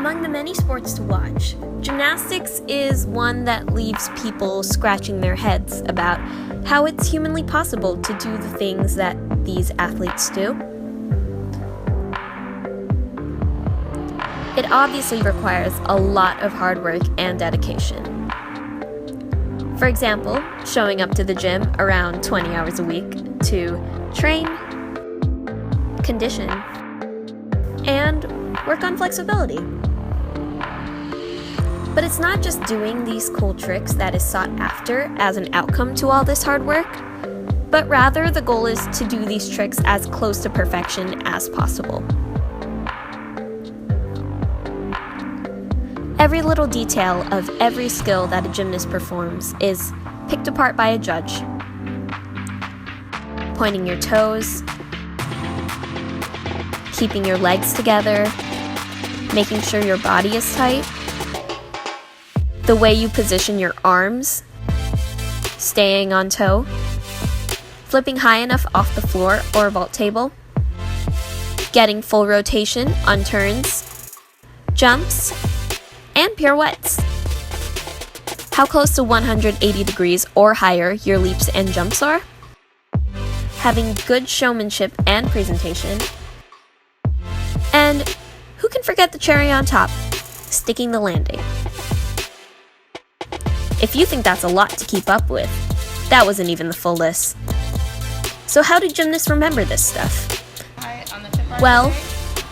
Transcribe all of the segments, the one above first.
Among the many sports to watch, gymnastics is one that leaves people scratching their heads about how it's humanly possible to do the things that these athletes do. It obviously requires a lot of hard work and dedication. For example, showing up to the gym around 20 hours a week to train, condition, and work on flexibility. But it's not just doing these cool tricks that is sought after as an outcome to all this hard work, but rather the goal is to do these tricks as close to perfection as possible. Every little detail of every skill that a gymnast performs is picked apart by a judge. Pointing your toes, keeping your legs together, making sure your body is tight, the way you position your arms, staying on toe, flipping high enough off the floor or vault table, getting full rotation on turns, jumps, and pirouettes. How close to 180 degrees or higher your leaps and jumps are, having good showmanship and presentation, and who can forget the cherry on top, sticking the landing. If you think that's a lot to keep up with, that wasn't even the full list. So how do gymnasts remember this stuff? Well,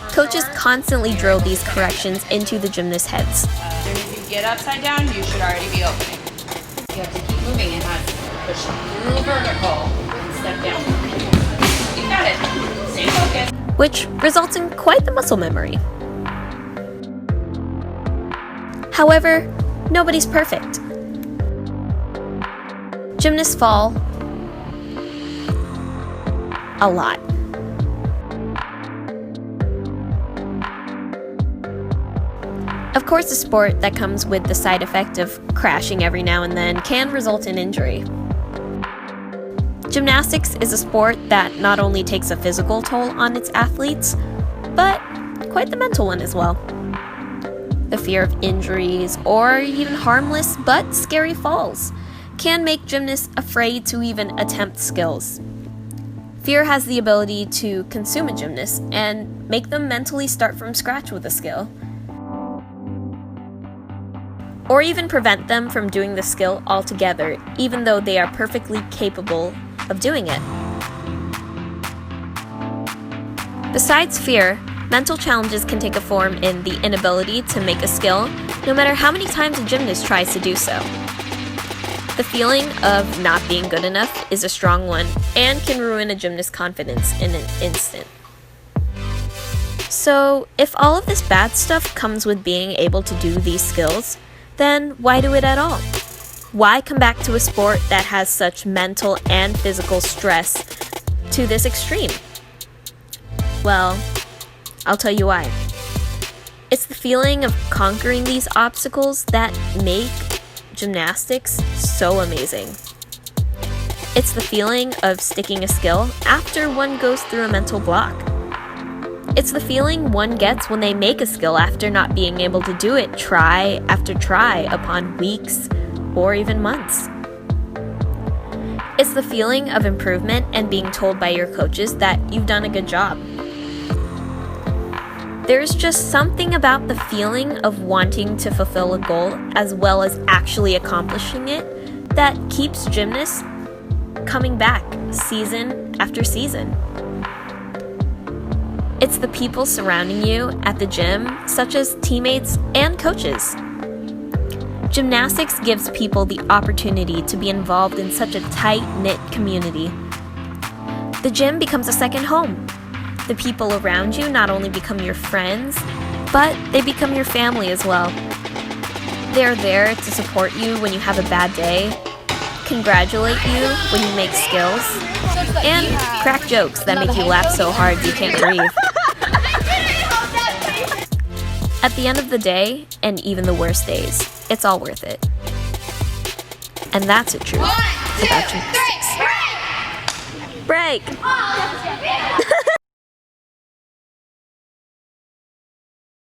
coaches constantly drill these corrections into the gymnasts' heads. As soon as you get upside down, you should already be opening. You have to keep moving and not push through vertical and step down. You got it. Stay focused. Which results in quite the muscle memory. However, nobody's perfect. Gymnasts fall a lot. Of course, a sport that comes with the side effect of crashing every now and then can result in injury. Gymnastics is a sport that not only takes a physical toll on its athletes, but quite the mental one as well. The fear of injuries, or even harmless but scary falls, can make gymnasts afraid to even attempt skills. Fear has the ability to consume a gymnast and make them mentally start from scratch with a skill, or even prevent them from doing the skill altogether, even though they are perfectly capable of doing it. Besides fear, mental challenges can take a form in the inability to make a skill, no matter how many times a gymnast tries to do so. The feeling of not being good enough is a strong one and can ruin a gymnast's confidence in an instant. So, if all of this bad stuff comes with being able to do these skills, then why do it at all? Why come back to a sport that has such mental and physical stress to this extreme? Well, I'll tell you why. It's the feeling of conquering these obstacles that make gymnastics so amazing. It's the feeling of sticking a skill after one goes through a mental block. It's the feeling one gets when they make a skill after not being able to do it try after try upon weeks or even months. It's the feeling of improvement and being told by your coaches that you've done a good job. There's just something about the feeling of wanting to fulfill a goal as well as actually accomplishing it that keeps gymnasts coming back season after season. It's the people surrounding you at the gym, such as teammates and coaches. Gymnastics gives people the opportunity to be involved in such a tight-knit community. The gym becomes a second home. The people around you not only become your friends, but they become your family as well. They're there to support you when you have a bad day, congratulate you when you make skills, and crack jokes that make you laugh so hard you can't breathe. At the end of the day, and even the worst days, it's all worth it. And that's a truth about gymnastics. Break!